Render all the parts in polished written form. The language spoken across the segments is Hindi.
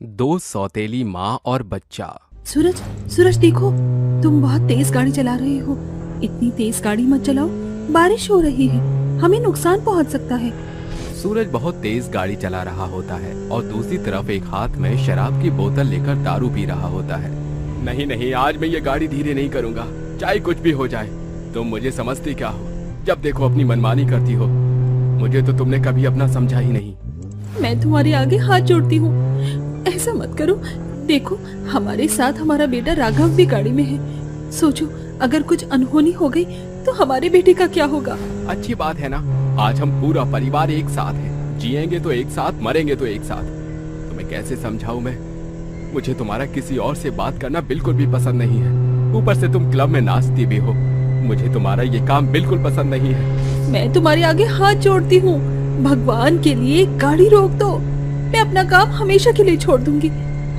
दो सौतेली माँ और बच्चा। सूरज, सूरज देखो, तुम बहुत तेज गाड़ी चला रहे हो। इतनी तेज गाड़ी मत चलाओ, बारिश हो रही है, हमें नुकसान पहुंच सकता है। सूरज बहुत तेज गाड़ी चला रहा होता है और दूसरी तरफ एक हाथ में शराब की बोतल लेकर दारू पी रहा होता है। नहीं नहीं, आज मैं ये गाड़ी धीरे नहीं करूंगा, चाहे कुछ भी हो जाए। तुम मुझे समझती क्या हो? जब देखो अपनी मनमानी करती हो। मुझे तो तुमने कभी अपना समझा ही नहीं। मैं तुम्हारे आगे हाथ जोड़ती हूँ, ऐसा मत करो। देखो, हमारे साथ हमारा बेटा राघव भी गाड़ी में है। सोचो, अगर कुछ अनहोनी हो गई तो हमारे बेटे का क्या होगा? अच्छी बात है ना, आज हम पूरा परिवार एक साथ है, जिएंगे तो एक साथ, मरेंगे तो एक साथ। तुम्हें कैसे समझाऊं मैं? मुझे तुम्हारा किसी और से बात करना बिल्कुल भी पसंद नहीं है। ऊपर से तुम क्लब में नाचती भी हो। मुझे तुम्हारा ये काम बिल्कुल पसंद नहीं है। मैं तुम्हारे आगे हाथ जोड़ती हूँ, भगवान के लिए गाड़ी रोक दो। मैं अपना काम हमेशा के लिए छोड़ दूंगी।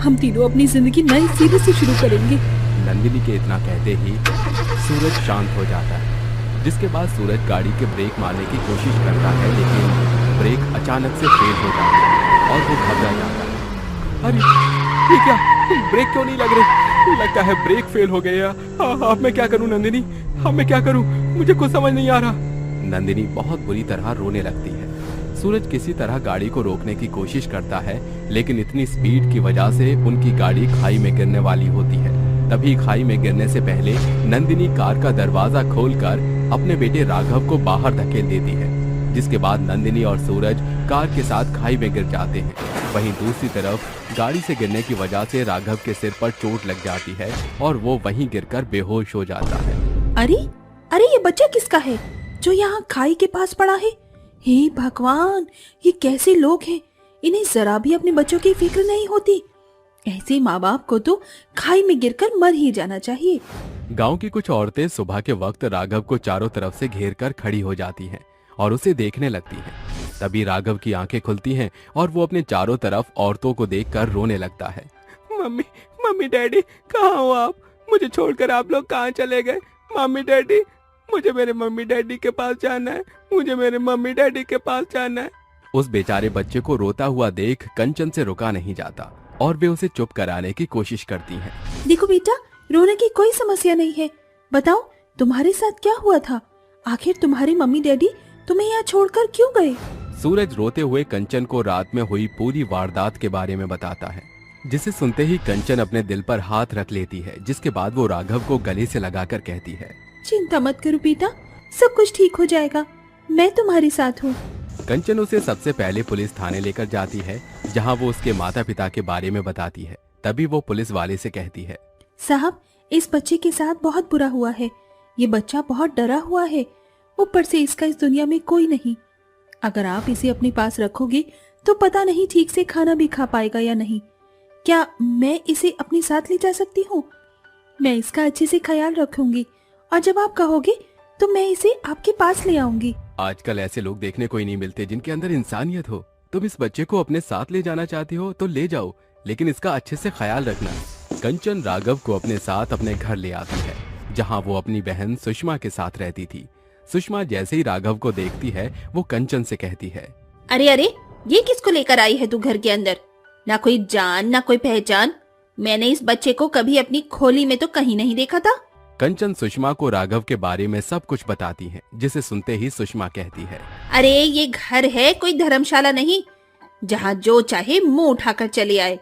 हम तीनों अपनी जिंदगी नए सिरे से शुरू करेंगे। नंदिनी के इतना कहते ही सूरज शांत हो जाता है, जिसके बाद सूरज गाड़ी के ब्रेक मारने की कोशिश करता है, लेकिन ब्रेक अचानक से फेल हो जाता है और वो घबरा जाता है। अरे ये क्या, ब्रेक क्यों नहीं लग रहे? लगता है ब्रेक फेल हो गया। अब मैं क्या करूं नंदिनी? अब मैं क्या करूं? मुझे कुछ समझ नहीं आ रहा। नंदिनी बहुत बुरी तरह रोने लगती है। सूरज किसी तरह गाड़ी को रोकने की कोशिश करता है, लेकिन इतनी स्पीड की वजह से उनकी गाड़ी खाई में गिरने वाली होती है। तभी खाई में गिरने से पहले नंदिनी कार का दरवाजा खोलकर अपने बेटे राघव को बाहर धकेल देती है, जिसके बाद नंदिनी और सूरज कार के साथ खाई में गिर जाते हैं। वहीं दूसरी तरफ गाड़ी से गिरने की वजह से राघव के सिर पर चोट लग जाती है और वो वहीं गिरकर बेहोश हो जाता है। अरे अरे, ये बच्चा किसका है जो यहाँ खाई के पास पड़ा है? हे भगवान, ये कैसे लोग हैं? इन्हें जरा भी अपने बच्चों की फिक्र नहीं होती। ऐसे माँ बाप को तो खाई में गिरकर मर ही जाना चाहिए। गांव की कुछ औरतें सुबह के वक्त राघव को चारों तरफ से घेर कर खड़ी हो जाती हैं और उसे देखने लगती हैं। तभी राघव की आंखें खुलती हैं और वो अपने चारों तरफ औरतों को देखकर रोने लगता है। मम्मी, मम्मी डैडी, कहाँ हो आप? मुझे छोड़कर आप लोग कहाँ चले गए? मम्मी डैडी, मुझे मेरे मम्मी डैडी के पास जाना है। मुझे मेरे मम्मी डैडी के पास जाना है। उस बेचारे बच्चे को रोता हुआ देख कंचन से रुका नहीं जाता और वे उसे चुप कराने की कोशिश करती हैं। देखो बेटा, रोने की कोई समस्या नहीं है। बताओ, तुम्हारे साथ क्या हुआ था? आखिर तुम्हारे मम्मी डैडी तुम्हें यहाँ छोड़कर क्यों गए? सूरज रोते हुए कंचन को रात में हुई पूरी वारदात के बारे में बताता है, जिसे सुनते ही कंचन अपने दिल पर हाथ रख लेती है, जिसके बाद वो राघव को गले से लगाकर कहती है, चिंता मत करो बेटा, सब कुछ ठीक हो जाएगा। मैं तुम्हारे साथ हूँ। कंचन उसे सबसे पहले पुलिस थाने लेकर जाती है, जहाँ वो उसके माता पिता के बारे में बताती है। तभी वो पुलिस वाले से कहती है, साहब, इस बच्चे के साथ बहुत बुरा हुआ है। ये बच्चा बहुत डरा हुआ है, ऊपर से इसका इस दुनिया में कोई नहीं। अगर आप इसे अपने पास रखोगे तो पता नहीं ठीक से खाना भी खा पाएगा या नहीं। क्या मैं इसे अपने साथ ले जा सकती हूँ? मैं इसका अच्छे से ख्याल रखूंगी और जब आप कहोगे तो मैं इसे आपके पास ले आऊंगी। आजकल ऐसे लोग देखने को ही नहीं मिलते जिनके अंदर इंसानियत हो। तुम इस बच्चे को अपने साथ ले जाना चाहती हो तो ले जाओ, लेकिन इसका अच्छे से ख्याल रखना। कंचन राघव को अपने साथ अपने घर ले आती है, जहाँ वो अपनी बहन सुषमा के साथ रहती थी। सुषमा जैसे ही राघव को देखती है, वो कंचन से कहती है, अरे अरे, ये किसको लेकर आई है तू घर के अंदर? ना कोई जान ना कोई पहचान। मैंने इस बच्चे को कभी अपनी खोली में तो कहीं नहीं देखा था। कंचन सुषमा को राघव के बारे में सब कुछ बताती है, जिसे सुनते ही सुषमा कहती है, अरे ये घर है, कोई धर्मशाला नहीं जहाँ जो चाहे मुंह उठाकर चले आए।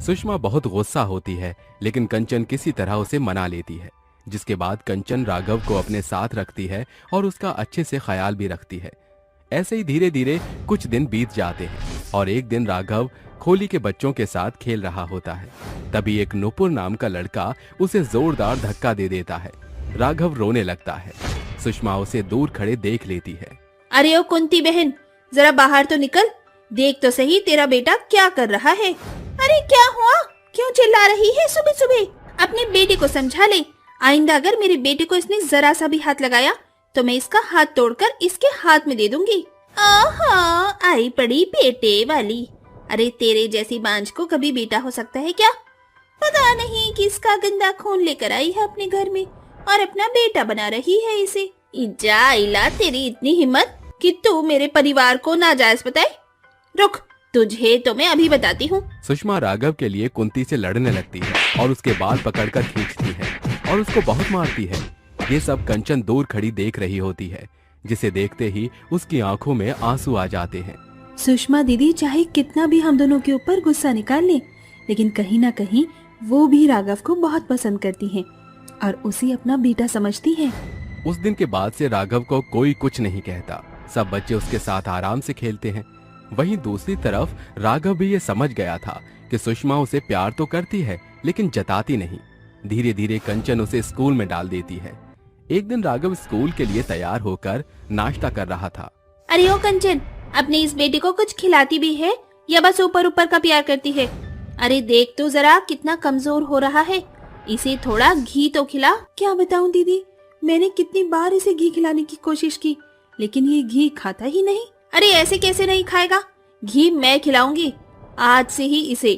सुषमा बहुत गुस्सा होती है, लेकिन कंचन किसी तरह उसे मना लेती है, जिसके बाद कंचन राघव को अपने साथ रखती है और उसका अच्छे से ख्याल भी रखती है। ऐसे ही धीरे धीरे कुछ दिन बीत जाते हैं और एक दिन राघव खोली के बच्चों के साथ खेल रहा होता है। तभी एक नुपुर नाम का लड़का उसे जोरदार धक्का दे देता है। राघव रोने लगता है। सुषमा उसे दूर खड़े देख लेती है। अरे ओ कुंती बहन, जरा बाहर तो निकल, देख तो सही तेरा बेटा क्या कर रहा है। अरे क्या हुआ, क्यों चिल्ला रही है सुबह सुबह? अपने बेटे को समझा ले। आइंदा अगर मेरे बेटे को इसने जरा सा भी हाथ लगाया तो मैं इसका हाथ तोड़कर इसके हाथ में दे दूंगी। आहा, आई पड़ी बेटे वाली। अरे तेरे जैसी बांझ को कभी बेटा हो सकता है क्या? पता नहीं किसका गंदा खून लेकर आई है अपने घर में और अपना बेटा बना रही है इसे। इजा इला, तेरी इतनी हिम्मत कि तू मेरे परिवार को नाजायज बताए। रुक, तुझे तो मैं अभी बताती हूँ। सुषमा राघव के लिए कुंती से लड़ने लगती है और उसके बाल पकड़कर खींचती है और उसको बहुत मारती है। ये सब कंचन दूर खड़ी देख रही होती है, जिसे देखते ही उसकी आंखों में आंसू आ जाते हैं। सुषमा दीदी चाहे कितना भी हम दोनों के ऊपर गुस्सा निकाल ले, लेकिन कहीं ना कहीं वो भी राघव को बहुत पसंद करती हैं और उसे अपना बेटा समझती हैं। उस दिन के बाद से राघव को कोई कुछ नहीं कहता। सब बच्चे उसके साथ आराम से खेलते हैं। वहीं दूसरी तरफ राघव भी ये समझ गया था कि सुषमा उसे प्यार तो करती है लेकिन जताती नहीं। धीरे धीरे कंचन उसे स्कूल में डाल देती है। एक दिन राघव स्कूल के लिए तैयार होकर नाश्ता कर रहा था। अरे ओ कंचन, अपनी इस बेटी को कुछ खिलाती भी है या बस ऊपर ऊपर का प्यार करती है? अरे देख तो जरा कितना कमजोर हो रहा है, इसे थोड़ा घी तो खिला। क्या बताऊं दीदी, मैंने कितनी बार इसे घी खिलाने की कोशिश की, लेकिन ये घी खाता ही नहीं। अरे ऐसे कैसे नहीं खाएगा? घी मैं खिलाऊंगी आज से ही इसे।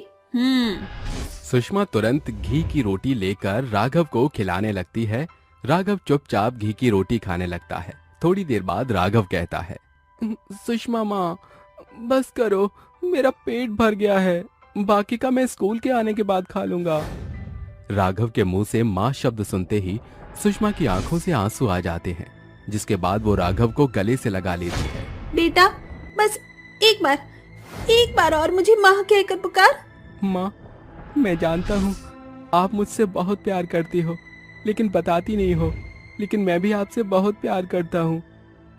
सुषमा तुरंत घी की रोटी लेकर राघव को खिलाने लगती है। राघव चुपचाप घी की रोटी खाने लगता है। थोड़ी देर बाद राघव कहता है, सुषमा माँ बस करो, मेरा पेट भर गया है, बाकी का मैं स्कूल के आने के बाद खा लूंगा। राघव के मुंह से माँ शब्द सुनते ही सुषमा की आंखों से आंसू आ जाते हैं, जिसके बाद वो राघव को गले से लगा लेती है। बेटा बस एक बार और मुझे माँ कहकर पुकार। माँ मैं जानता हूँ आप मुझसे बहुत प्यार करती हो, लेकिन बताती नहीं हो, लेकिन मैं भी आपसे बहुत प्यार करता हूँ।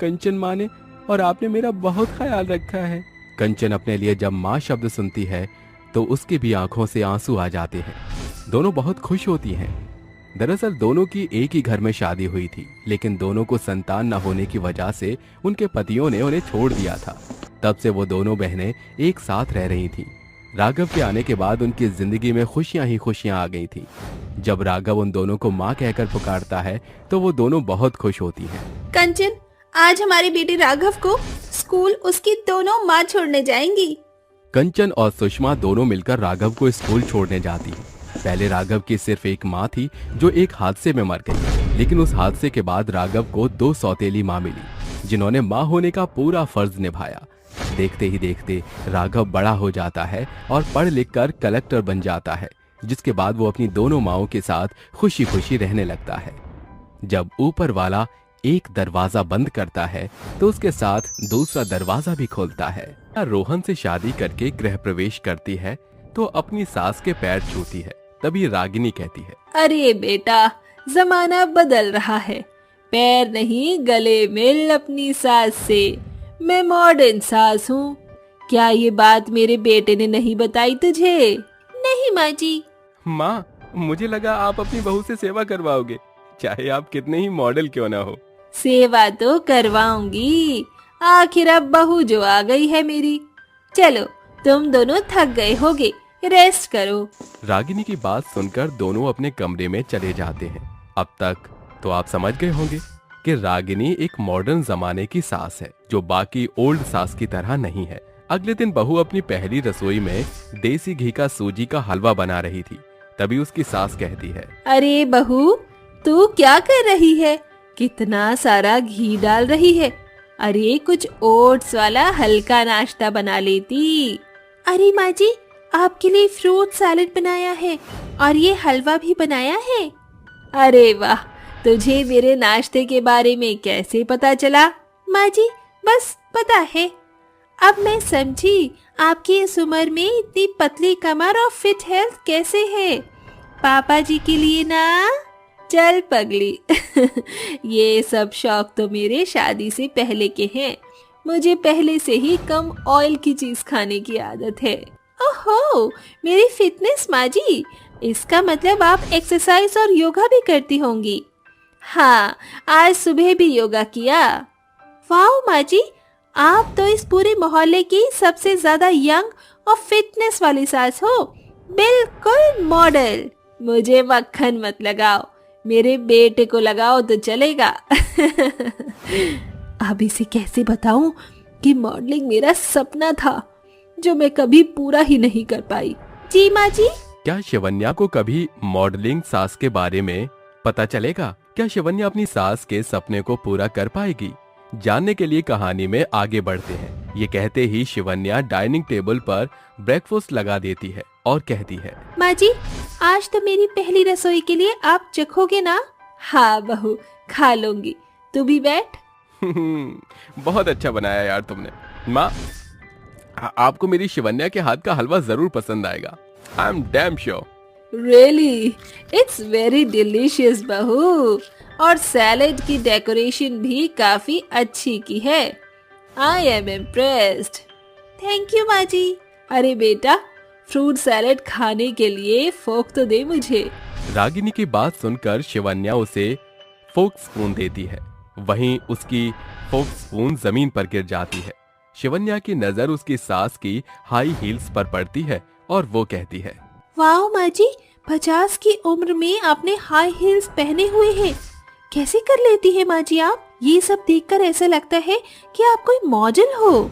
कंचन माँ ने और आपने मेरा बहुत ख्याल रखा है। कंचन अपने लिए जब माँ शब्द सुनती है तो उसकी भी आंखों से आंसू आ जाते हैं। दोनों बहुत खुश होती हैं। दरअसल दोनों की एक ही घर में शादी हुई थी, लेकिन दोनों को संतान न होने की वजह से उनके पतियों ने उन्हें छोड़ दिया था। तब से वो दोनों बहनें एक साथ रह रही थीं। राघव के आने के बाद उनकी जिंदगी में खुशियां ही खुशियां आ गई थी। जब राघव उन दोनों को माँ कहकर पुकारता है तो वो दोनों बहुत खुश होती हैं। कंचन, आज हमारी बेटी राघव को स्कूल उसकी दोनों माँ छोड़ने जाएंगी। कंचन और सुषमा दोनों मिलकर राघव को स्कूल छोड़ने जाती हैं। पहले राघव की सिर्फ एक माँ थी जो एक हादसे में मर गई, लेकिन उस हादसे के बाद राघव को 2 सौतेली माँ मिली, जिन्होंने माँ होने का पूरा फर्ज निभाया। देखते ही देखते राघव बड़ा हो जाता है और पढ़ लिख कर कलेक्टर बन जाता है, जिसके बाद वो अपनी दोनों माँओं के साथ खुशी खुशी रहने लगता है। जब ऊपर वाला एक दरवाजा बंद करता है तो उसके साथ दूसरा दरवाजा भी खोलता है। रोहन से शादी करके गृह प्रवेश करती है तो अपनी सास के पैर छूती है। तभी रागिनी कहती है, अरे बेटा जमाना बदल रहा है, पैर नहीं गले मिल अपनी सास से। मैं मॉडर्न सास हूँ। क्या ये बात मेरे बेटे ने नहीं बताई तुझे? नहीं माँ जी। माँ मुझे लगा आप अपनी बहू से सेवा करवाओगे, चाहे आप कितने ही मॉडल क्यों ना हो। सेवा तो करवाऊंगी, आखिर अब बहू जो आ गई है मेरी। चलो तुम दोनों थक गए होगे, रेस्ट करो। रागिनी की बात सुनकर दोनों अपने कमरे में चले जाते हैं। अब तक तो आप समझ गए होंगे कि रागिनी एक मॉडर्न जमाने की सास है, जो बाकी ओल्ड सास की तरह नहीं है। अगले दिन बहू अपनी पहली रसोई में देसी घी का सूजी का हलवा बना रही थी। तभी उसकी सास कहती है, अरे बहू तू क्या कर रही है? कितना सारा घी डाल रही है। अरे कुछ ओट्स वाला हल्का नाश्ता बना लेती। अरे माँ जी, आपके लिए फ्रूट सैलेड बनाया है और ये हलवा भी बनाया है। अरे वाह, तुझे मेरे नाश्ते के बारे में कैसे पता चला? माँ जी बस पता है। अब मैं समझी आपकी इस उम्र में इतनी पतली कमर और फिट हेल्थ कैसे है। पापा जी के लिए ना। चल पगली ये सब शौक तो मेरे शादी से पहले के हैं। मुझे पहले से ही कम ऑयल की चीज खाने की आदत है। ओहो, मेरी फिटनेस माँ जी, इसका मतलब आप एक्सरसाइज और योगा भी करती होंगी। हाँ, आज सुबह भी योगा किया। वाह माँ जी, आप तो इस पूरे मोहल्ले की सबसे ज्यादा यंग और फिटनेस वाली सास हो, बिल्कुल मॉडल। मुझे मक्खन मत लगाओ, मेरे बेटे को लगाओ तो चलेगा। अब इसे कैसे बताऊं कि मॉडलिंग मेरा सपना था जो मैं कभी पूरा ही नहीं कर पाई। जी माँ जी। क्या शिवन्या को कभी मॉडलिंग सास के बारे में पता चलेगा? क्या शिवन्या अपनी सास के सपने को पूरा कर पाएगी? जानने के लिए कहानी में आगे बढ़ते हैं। ये कहते ही शिवन्या डाइनिंग टेबल पर ब्रेकफास्ट लगा देती है और कहती है, माँ जी, आज तो मेरी पहली रसोई के लिए आप चखोगे ना? हाँ बहू, खा लूंगी, तू भी बैठ। बहुत अच्छा बनाया यार तुमने। माँ, आपको मेरी शिवन्या के हाथ का हलवा जरूर पसंद आएगा। I am damn sure. Really, it's very delicious बहू, और सैलेड की डेकोरेशन भी काफी अच्छी की है। I am impressed. Thank you माँ जी। अरे बेटा, फ्रूट सैलेड खाने के लिए फोक तो दे मुझे। रागिनी की बात सुनकर शिवन्या उसे फोक स्पून देती है। वहीं उसकी फोक स्पून जमीन पर गिर जाती है। शिवन्या की नजर उसकी सास की हाई हील्स पर पड़ती है और वो कहती है, वाह माँ जी, 50 की उम्र में आपने हाई हील्स पहने हुए हैं। कैसे कर लेती है माँ जी आप? ये सब देखकर ऐसा लगता है कि आप कोई मॉडल हो।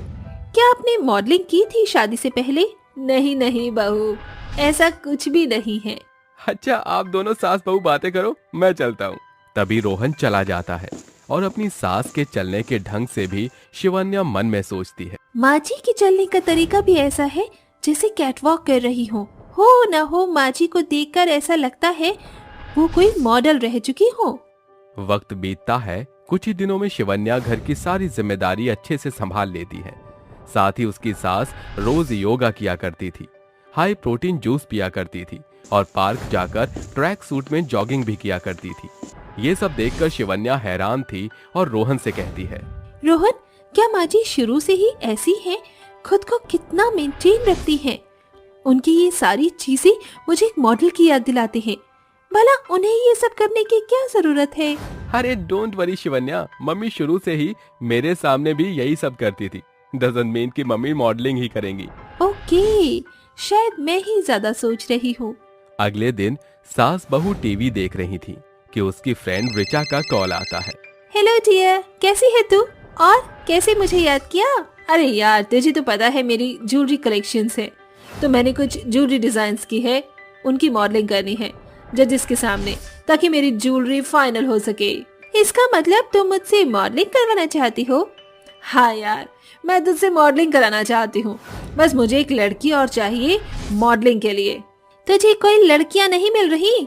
क्या आपने मॉडलिंग की थी शादी से पहले? नहीं नहीं बहू, ऐसा कुछ भी नहीं है। अच्छा, आप दोनों सास बहू बातें करो, मैं चलता हूँ। तभी रोहन चला जाता है और अपनी सास के चलने के ढंग से भी शिवन्या मन में सोचती है, माँ जी के चलने का तरीका भी ऐसा है जैसे कैटवॉक कर रही हो न हो माँ जी को देखकर ऐसा लगता है वो कोई मॉडल रह चुकी हो। वक्त बीतता है। कुछ ही दिनों में शिवन्या घर की सारी जिम्मेदारी अच्छे से संभाल लेती है। साथ ही उसकी सास रोज योगा किया करती थी, हाई प्रोटीन जूस पिया करती थी और पार्क जाकर ट्रैक सूट में जॉगिंग भी किया करती थी। ये सब देखकर शिवन्या हैरान थी और रोहन से कहती है, रोहन, क्या माँ जी शुरू से ही ऐसी हैं? खुद को कितना मेंटेन रखती हैं। उनकी ये सारी चीजें मुझे एक मॉडल की याद दिलाते हैं। भला उन्हें ये सब करने की क्या जरूरत है? अरे डोंट वरी शिवन्या, मम्मी शुरू से ही मेरे सामने भी यही सब करती थी। डजंट मीन कि मम्मी मॉडलिंग ही करेंगी। ओके, शायद मैं ही ज्यादा सोच रही हूँ। अगले दिन सास बहू टीवी देख रही थी कि उसकी फ्रेंड रिचा का कॉल आता है। हेलो डियर, कैसी है तू? और कैसे मुझे याद किया? अरे यार, तुझे तो पता है मेरी ज्वेलरी कलेक्शन है, तो मैंने कुछ ज्वेलरी डिजाइन की है, उनकी मॉडलिंग करनी है जजेस के सामने, ताकि मेरी ज्वेलरी फाइनल हो सके। इसका मतलब तुम मुझसे मॉडलिंग करवाना चाहती हो? हाँ यार, मैं तुझसे मॉडलिंग कराना चाहती हूँ। बस मुझे एक लड़की और चाहिए मॉडलिंग के लिए। तुझे कोई लड़कियाँ नहीं मिल रही?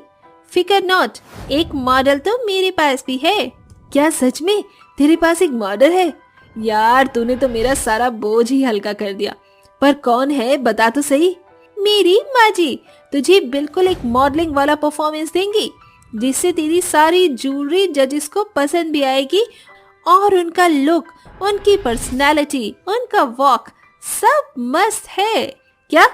फिकर नॉट, एक मॉडल तो मेरे पास भी है। क्या सच में तेरे पास एक मॉडल है? यार, तूने तो मेरा सारा बोझ ही हल्का कर दिया। पर कौन है, बता तो सही। मेरी माँ जी तुझे बिल्कुल एक मॉडलिंग वाला परफॉर्मेंस देंगी, जिससे तेरी सारी ज्वेलरी जजेस को पसंद भी आएगी और उनका लुक, उनकी पर्सनालिटी, उनका वॉक सब मस्त है। क्या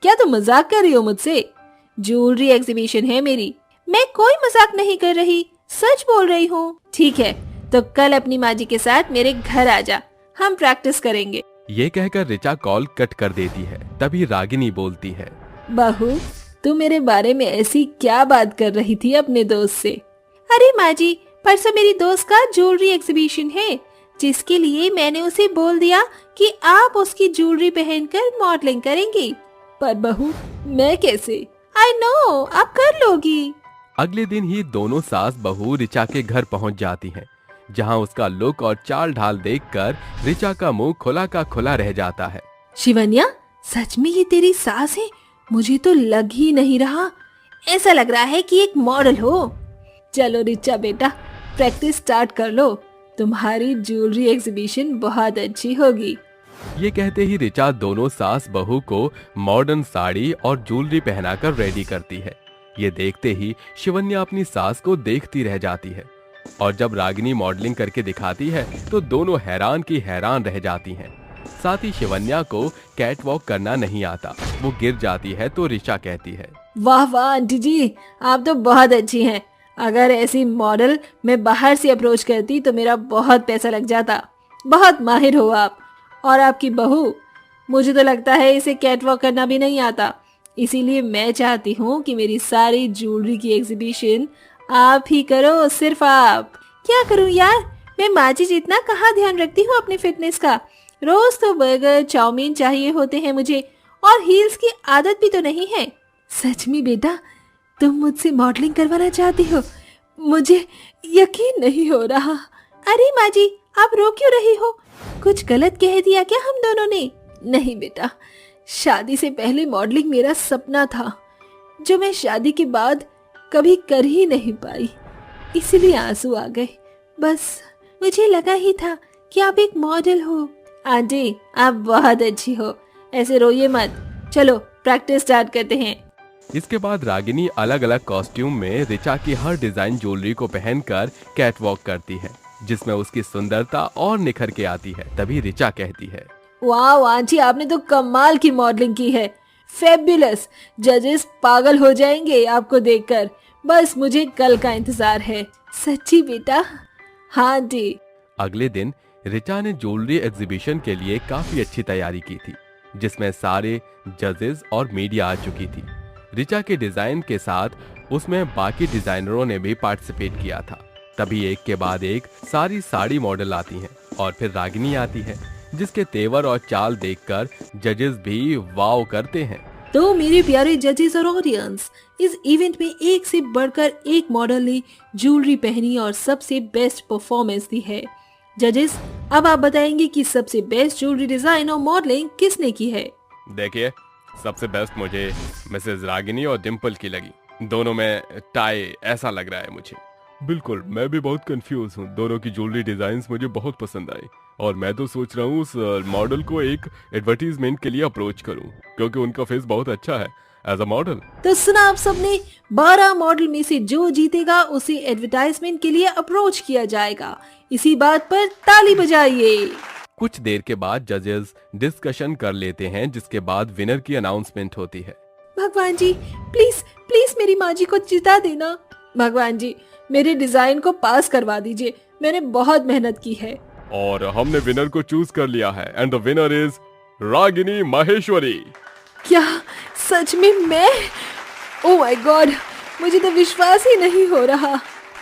क्या तुम मजाक कर रही हो मुझसे? ज्वेलरी एग्जीबिशन है मेरी, मैं कोई मजाक नहीं कर रही, सच बोल रही हूँ। ठीक है, तो कल अपनी माँ जी के साथ मेरे घर आ जा, हम प्रैक्टिस करेंगे। ये कहकर रिचा कॉल कट कर देती है। तभी रागिनी बोलती है, बहू, तू मेरे बारे में ऐसी क्या बात कर रही थी अपने दोस्त से? अरे माँ जी, परसों मेरी दोस्त का ज्वेलरी एग्जीबिशन है, जिसके लिए मैंने उसे बोल दिया कि आप उसकी ज्वेलरी पहनकर मॉडलिंग करेंगी। पर बहू, मैं कैसे? आई नो, आप कर लोगी। अगले दिन ही दोनों सास बहू रिचा के घर पहुंच जाती हैं, जहां उसका लुक और चाल ढाल देखकर रिचा का मुंह खुला का खुला रह जाता है। शिवन्या, सच में ये तेरी सास है? मुझे तो लग ही नहीं रहा। ऐसा लग रहा है कि एक मॉडल हो। चलो रिचा बेटा, प्रैक्टिस स्टार्ट कर लो। तुम्हारी ज्वेलरी एग्जीबिशन बहुत अच्छी होगी। ये कहते ही रिचा दोनों सास बहू को मॉडर्न साड़ी और ज्वेलरी पहनाकर रेडी करती है। ये देखते ही शिवन्या अपनी सास को देखती रह जाती है और जब रागिनी मॉडलिंग करके दिखाती है तो दोनों हैरान की हैरान रह जाती हैं। साथ ही शिवन्या को कैट वॉक करना नहीं आता, वो गिर जाती है तो रिचा कहती है, वाह वाह आंटी जी, आप तो बहुत अच्छी हैं। अगर ऐसी मॉडल मैं बाहर से अप्रोच करती तो मेरा बहुत पैसा लग जाता। बहुत माहिर हो आप। और आपकी बहू, मुझे तो लगता है इसे कैटवॉक करना भी नहीं आता। इसीलिए मैं चाहती हूँ कि मेरी सारी ज्वेलरी की एग्जीबिशन आप ही करो, सिर्फ आप। क्या करूँ यार, मैं माँ जी जितना कहाँ ध्यान रखती हूँ अपने फिटनेस का। रोज तो बर्गर चाउमीन चाहिए होते हैं मुझे, और हील्स की आदत भी तो नहीं है। सच में बेटा, तुम मुझसे मॉडलिंग करवाना चाहती हो? मुझे यकीन नहीं हो रहा। अरे माँ जी, आप रो क्यों रही हो? कुछ गलत कह दिया क्या हम दोनों ने? नहीं बेटा, शादी से पहले मॉडलिंग मेरा सपना था जो मैं शादी के बाद कभी कर ही नहीं पाई, इसलिए आंसू आ गए। बस मुझे लगा ही था कि आप एक मॉडल हो। आंटी, आप बहुत अच्छी हो, ऐसे रोइए मत। चलो प्रैक्टिस स्टार्ट करते हैं। इसके बाद रागिनी अलग अलग कॉस्ट्यूम में ऋचा की हर डिजाइन ज्वेलरी को पहनकर कैट वॉक करती है, जिसमें उसकी सुंदरता और निखर के आती है। तभी ऋचा कहती है, वाह आंटी, आपने तो कमाल की मॉडलिंग की है, फेब्युलस। जजेस पागल हो जाएंगे आपको देखकर। बस मुझे कल का इंतजार है। सच्ची बेटा? हाँ आंटी। अगले दिन ऋचा ने ज्वेलरी एग्जीबिशन के लिए काफी अच्छी तैयारी की थी, जिसमें सारे जजेस और मीडिया आ चुकी थी। ऋचा के डिजाइन के साथ उसमें बाकी डिजाइनरों ने भी पार्टिसिपेट किया था। तभी एक के बाद एक सारी साड़ी मॉडल आती हैं और फिर रागिनी आती है, जिसके तेवर और चाल देखकर जजेस भी वाव करते हैं। तो मेरे प्यारे जजेस और ऑडियंस, इस इवेंट में एक से बढ़कर एक मॉडल ने ज्वेलरी पहनी और सबसे बेस्ट परफॉर्मेंस दी है। जजेस, अब आप बताएंगे कि सबसे बेस्ट ज्वेलरी डिजाइन और मॉडलिंग किसने की है? देखिए, सबसे बेस्ट मुझे मिसेस रागिनी और डिम्पल की लगी। दोनों में टाई ऐसा लग रहा है मुझे। बिल्कुल, मैं भी बहुत कंफ्यूज हूँ। दोनों की ज्वेलरी डिजाइन्स मुझे बहुत पसंद आई और मैं तो सोच रहा हूँ उस मॉडल को एक एडवर्टीजमेंट के लिए अप्रोच करूँ, क्योंकि उनका फेस बहुत अच्छा है एज अ मॉडल। तो सुना आप सबने, 12 मॉडल में से जो जीतेगा उसे एडवर्टाइजमेंट के लिए अप्रोच किया जाएगा। इसी बात पर ताली बजाइए। कुछ देर के बाद जजेस डिस्कशन कर लेते हैं, जिसके बाद विनर की अनाउंसमेंट होती है। भगवान जी, प्लीज प्लीज मेरी माँ जी को जिता देना। भगवान जी, मेरे डिजाइन को पास करवा दीजिए, मैंने बहुत मेहनत की है। और हमने विनर को चूज कर लिया है and the winner is Ragini Maheshwari. क्या सच में मैं? ओह माय गॉड, मुझे तो विश्वास ही नहीं हो रहा।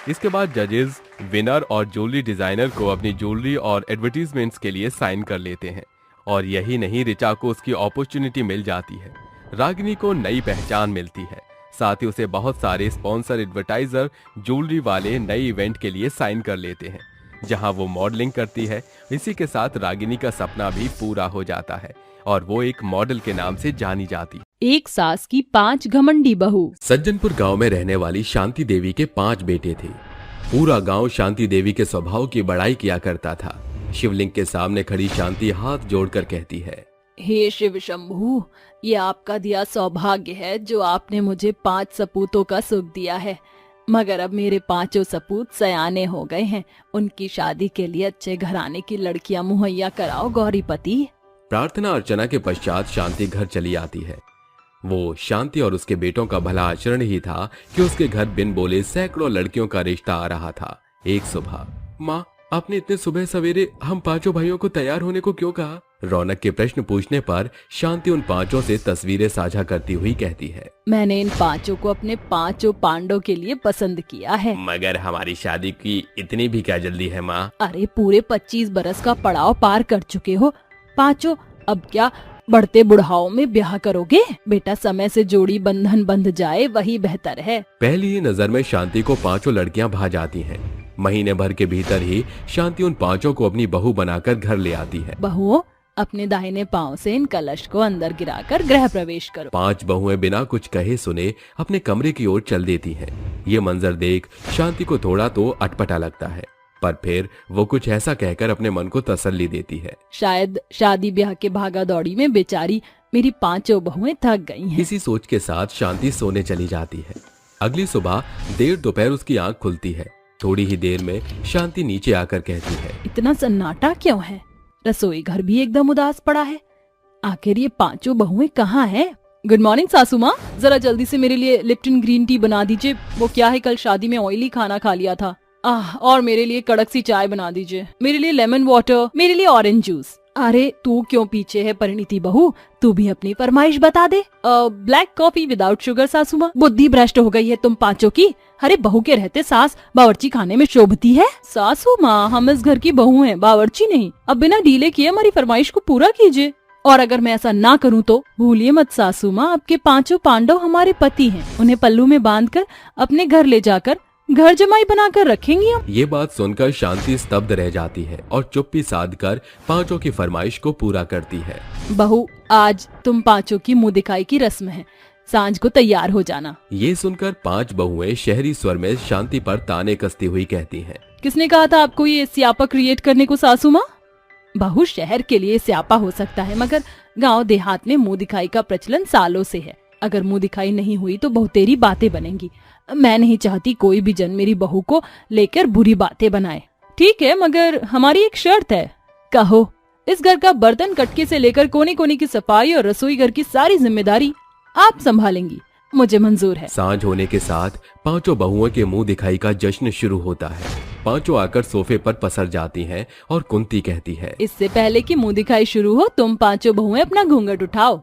इसके बाद जजेस विनर और ज्वेलरी डिजाइनर को अपनी ज्वेलरी और एडवर्टीजमेंट्स के लिए साइन कर लेते हैं। और यही नहीं, ऋचा को उसकी अपॉर्चुनिटी मिल जाती है। रागिनी को नई पहचान मिलती है, साथ ही उसे बहुत सारे स्पॉन्सर एडवर्टाइजर ज्वेलरी वाले नए इवेंट के लिए साइन कर लेते हैं, जहां वो मॉडलिंग करती है। इसी के साथ रागिनी का सपना भी पूरा हो जाता है और वो एक मॉडल के नाम से जानी जाती। एक सास की 5 घमंडी बहू। सज्जनपुर गांव में रहने वाली शांति देवी के 5 बेटे थे। पूरा गांव शांति देवी के स्वभाव की बड़ाई किया करता था। शिवलिंग के सामने खड़ी शांति हाथ जोड़कर कहती है, हे शिव शंभू, ये आपका दिया सौभाग्य है जो आपने मुझे 5 सपूतों का सुख दिया है। मगर अब मेरे 5 सपूत सयाने हो गए हैं, उनकी शादी के लिए अच्छे घराने की लड़कियां मुहैया कराओ गौरीपति। प्रार्थना अर्चना के पश्चात शांति घर चली आती है। वो शांति और उसके बेटों का भला आचरण ही था कि उसके घर बिन बोले सैकड़ों लड़कियों का रिश्ता आ रहा था। एक सुबह, माँ, आपने इतने सुबह सवेरे हम 5 भाइयों को तैयार होने को क्यों कहा? रौनक के प्रश्न पूछने पर शांति उन 5 से तस्वीरें साझा करती हुई कहती है, मैंने इन 5 को अपने 5 पांडव के लिए पसंद किया है। मगर हमारी शादी की इतनी भी क्या जल्दी है माँ? अरे पूरे 25 बरस का पड़ाव पार कर चुके हो 5, अब क्या बढ़ते बुढ़ाओं में ब्याह करोगे? बेटा, समय से जोड़ी बंधन बंध जाए वही बेहतर है। पहली ही नजर में शांति को 5 लड़कियां भा जाती हैं। महीने भर के भीतर ही शांति उन 5 को अपनी बहू बनाकर घर ले आती है। बहुओं, अपने दाहिने पांव से इन कलश को अंदर गिराकर गृह प्रवेश करो। 5 बहुएं बिना कुछ कहे सुने अपने कमरे की ओर चल देती हैं। ये मंजर देख शांति को थोड़ा तो अटपटा लगता है, पर फिर वो कुछ ऐसा कहकर अपने मन को तसल्ली देती है। शायद शादी ब्याह के भागा दौड़ी में बेचारी मेरी 5 बहुएं थक गई हैं। इसी सोच के साथ शांति सोने चली जाती है। अगली सुबह देर दोपहर उसकी आंख खुलती है। थोड़ी ही देर में शांति नीचे आकर कहती है, इतना सन्नाटा क्यों है? रसोई घर भी एकदम उदास पड़ा है। आखिर ये 5 बहुएं कहाँ हैं? गुड मॉर्निंग सासू माँ, जरा जल्दी से मेरे लिए लिप्टन ग्रीन टी बना दीजिए। वो क्या है, कल शादी में ऑयली खाना खा लिया था। और मेरे लिए कड़क सी चाय बना दीजिए। मेरे लिए लेमन वाटर, मेरे लिए ऑरेंज जूस। अरे तू क्यों पीछे है परिणीति बहू, तू भी अपनी फरमाइश बता दे। ब्लैक कॉफी विदाउट शुगर सासू माँ। बुद्धि भ्रष्ट हो गई है तुम 5 की। अरे बहू के रहते सास बावर्ची खाने में शोभती है? सासू माँ, हम इस घर की बहू हैं, बावर्ची नहीं। अब बिना डीले किए हमारी फरमाइश को पूरा कीजिए। और अगर मैं ऐसा ना करूँ तो भूलिए मत सासू माँ, आपके 5 पांडव हमारे पति हैं। उन्हें पल्लू में बांधकर अपने घर ले जाकर घर जमाई बनाकर रखेंगी हम। ये बात सुनकर शांति स्तब्ध रह जाती है और चुप्पी साध कर पांचों की फरमाइश को पूरा करती है। बहू, आज तुम पांचों की मुंह दिखाई की रस्म है, सांझ को तैयार हो जाना। ये सुनकर 5 बहुएं शहरी स्वर में शांति पर ताने कसती हुई कहती हैं। किसने कहा था आपको ये स्यापा क्रिएट करने को सासू माँ? बहू, शहर के लिए स्यापा हो सकता है, मगर गांव देहात में मुंह दिखाई का प्रचलन सालों से है। अगर मुंह दिखाई नहीं हुई तो बहुतेरी बातें बनेंगी। मैं नहीं चाहती कोई भी जन मेरी बहू को लेकर बुरी बातें बनाए। ठीक है, मगर हमारी एक शर्त है। कहो। इस घर का बर्तन कटके से लेकर कोने कोने की सफाई और रसोई घर की सारी जिम्मेदारी आप संभालेंगी। मुझे मंजूर है। सांझ होने के साथ 5 बहुओं के मुंह दिखाई का जश्न शुरू होता है। 5 आकर सोफे पर पसर जाती हैं और कुंती कहती है, इससे पहले कि मुंह दिखाई शुरू हो, तुम 5 बहुएं अपना घूंघट उठाओ।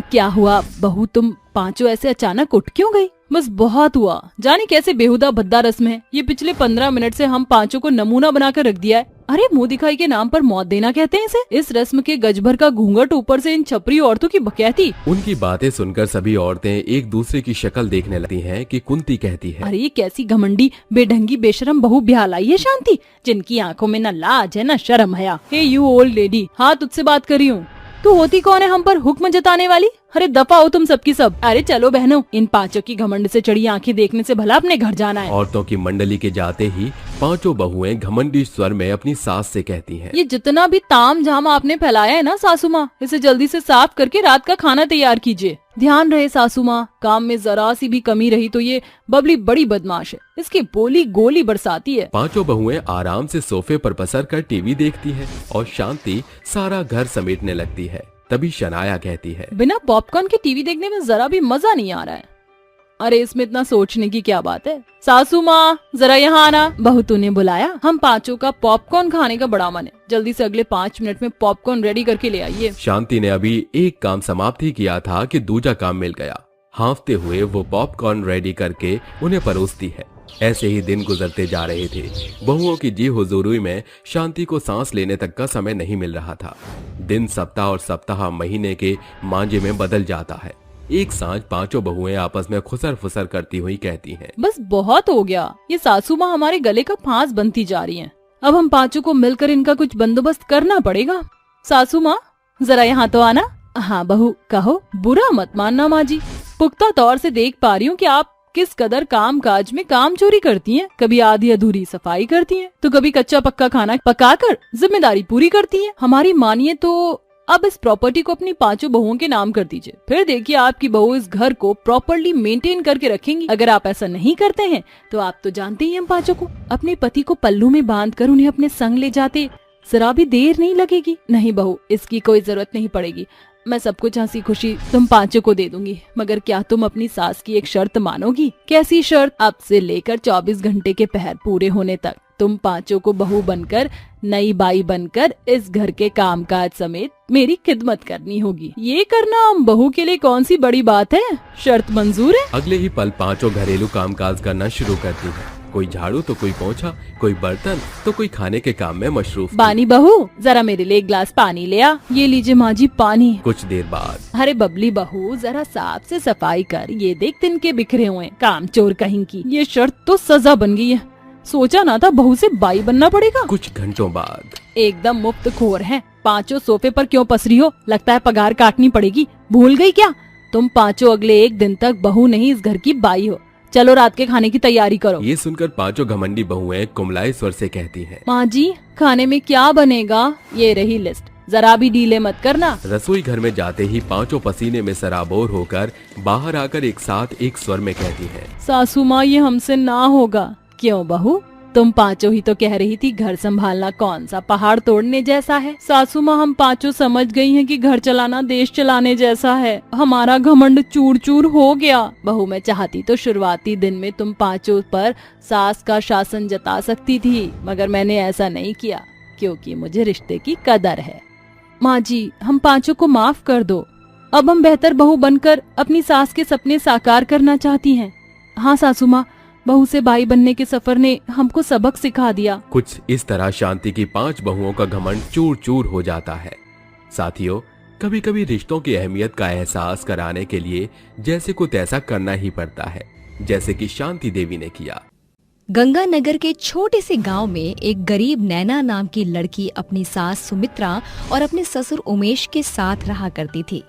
क्या हुआ बहू, तुम 5 ऐसे अचानक उठ क्यों गई? बस बहुत हुआ, जाने कैसे बेहुदा भद्दा रस्म है। ये पिछले 15 मिनट से हम 5 को नमूना बनाकर रख दिया है। अरे, मुंह दिखाई के नाम पर मौत देना कहते हैं इसे। इस रस्म के गजभर का घूंघट, ऊपर से इन छपरी औरतों की बकैती। उनकी बातें सुनकर सभी औरतें एक दूसरे की शक्ल देखने लगती हैं कि कुंती कहती है, अरे, ये कैसी घमंडी बेढंगी बेशरम बहू ब्याह लाई है शांति, जिनकी आंखों में न लाज है न शर्म है। हे यू ओल्ड लेडी, हाँ तुझसे बात कर रही हूँ। तू होती कौन है हम पर हुक्म जताने वाली? अरे दफा हो तुम सबकी सब। अरे चलो बहनों, इन 5 की घमंड से चढ़ी आंखें देखने से भला अपने घर जाना है। औरतों की मंडली के जाते ही 5 बहुएं घमंडी स्वर में अपनी सास से कहती हैं, ये जितना भी ताम झाम आपने फैलाया है ना सासू माँ, इसे जल्दी से साफ करके रात का खाना तैयार कीजिए। ध्यान रहे सासू माँ, काम में जरा सी भी कमी रही तो ये बबली बड़ी बदमाश है, इसकी बोली गोली बरसाती है। 5 बहुएं आराम से सोफे पर पसर कर टीवी देखती हैं और शांति सारा घर समेटने लगती है। तभी शनाया कहती है, बिना पॉपकॉर्न के टीवी देखने में जरा भी मजा नहीं आ रहा है। अरे, इसमें इतना सोचने की क्या बात है? सासू माँ, जरा यहाँ आना। बहू, तूने बुलाया? हम 5 का पॉपकॉर्न खाने का बड़ा मन है। जल्दी से अगले 5 मिनट में पॉपकॉर्न रेडी करके ले आइए। शांति ने अभी एक काम समाप्त ही किया था कि दूजा काम मिल गया। हांफते हुए वो पॉपकॉर्न रेडी करके उन्हें परोसती है। ऐसे ही दिन गुजरते जा रहे थे। बहुओं की जी हुजूरी में शांति को सांस लेने तक का समय नहीं मिल रहा था। दिन सप्ताह और सप्ताह महीने के मांझे में बदल जाता है। एक सांझ 5 बहुएं आपस में खुसर फुसर करती हुई कहती हैं, बस बहुत हो गया, ये सासू माँ हमारे गले का फांस बनती जा रही हैं। अब हम 5 को मिलकर इनका कुछ बंदोबस्त करना पड़ेगा। सासू माँ, जरा यहाँ तो आना। हाँ बहू, कहो। बुरा मत मानना माँ जी, पुख्ता तौर से देख पा रही हूँ कि आप किस कदर काम काज में काम चोरी करती हैं। कभी आधी अधूरी सफाई करती हैं, तो कभी कच्चा पक्का खाना पकाकर जिम्मेदारी पूरी करती हैं। हमारी मानिए तो अब इस प्रॉपर्टी को अपनी 5 बहुओं के नाम कर दीजिए, फिर देखिए आपकी बहू इस घर को प्रॉपर्ली मेंटेन करके रखेंगी। अगर आप ऐसा नहीं करते हैं तो आप तो जानते ही हम 5 को अपने पति को पल्लू में बांध कर उन्हें अपने संग ले जाते जरा भी देर नहीं लगेगी। नहीं बहू, इसकी कोई जरूरत नहीं पड़ेगी। मैं सब कुछ हंसी खुशी तुम 5 को दे दूंगी, मगर क्या तुम अपनी सास की एक शर्त मानोगी? कैसी शर्त? अब से लेकर 24 घंटे के पहर पूरे होने तक तुम 5 को बहू बनकर, नई बाई बनकर इस घर के कामकाज समेत मेरी खिदमत करनी होगी। ये करना बहू के लिए कौन सी बड़ी बात है? शर्त मंजूर है। अगले ही पल 5 घरेलू कामकाज करना शुरू करती है। कोई झाड़ू तो कोई पोंछा, कोई बर्तन तो कोई खाने के काम में मशरूफ। बानी बहू, जरा मेरे लिए एक ग्लास पानी ले आ। ये लीजिए माँ जी पानी। कुछ देर बाद, अरे बबली बहू, जरा साफ से सफाई कर। ये देख तिनके बिखरे हुए, काम चोर कहीं की। ये शर्त तो सजा बन गई है। सोचा ना था बहू से बाई बनना पड़ेगा। कुछ घंटों बाद, एकदम मुफ्त खोर है। 5 सोफे पर क्यों पसरी हो? लगता है पगार काटनी पड़ेगी। भूल गई क्या? तुम 5 अगले 1 दिन तक बहू नहीं इस घर की बाई हो। चलो रात के खाने की तैयारी करो। ये सुनकर 5 घमंडी बहुएं कुमलाए स्वर से कहती हैं, माँ जी, खाने में क्या बनेगा? ये रही लिस्ट, जरा भी डीले मत करना। रसोई घर में जाते ही 5 पसीने में सराबोर होकर बाहर आकर एक साथ एक स्वर में कहती हैं, सासू माँ, ये हमसे ना होगा। क्यों बहू? तुम 5 ही तो कह रही थी घर संभालना कौन सा पहाड़ तोड़ने जैसा है। सासू माँ, हम 5 समझ गई हैं कि घर चलाना देश चलाने जैसा है। हमारा घमंड चूर चूर हो गया। बहू, मैं चाहती तो शुरुआती दिन में तुम 5 पर सास का शासन जता सकती थी, मगर मैंने ऐसा नहीं किया क्योंकि मुझे रिश्ते की कदर है। माँ जी, हम 5 को माफ कर दो। अब हम बेहतर बहू बनकर अपनी सास के सपने साकार करना चाहती हैं। हाँ सासू माँ, बहू से बाई बनने के सफर ने हमको सबक सिखा दिया। कुछ इस तरह शांति की 5 बहुओं का घमंड चूर चूर हो जाता है। साथियों, कभी कभी रिश्तों की अहमियत का एहसास कराने के लिए जैसे कुछ ऐसा करना ही पड़ता है, जैसे कि शांति देवी ने किया। गंगानगर के छोटे से गांव में एक गरीब नैना नाम की लड़की अपनी सास सुमित्रा और अपने ससुर उमेश के साथ रहा करती थी।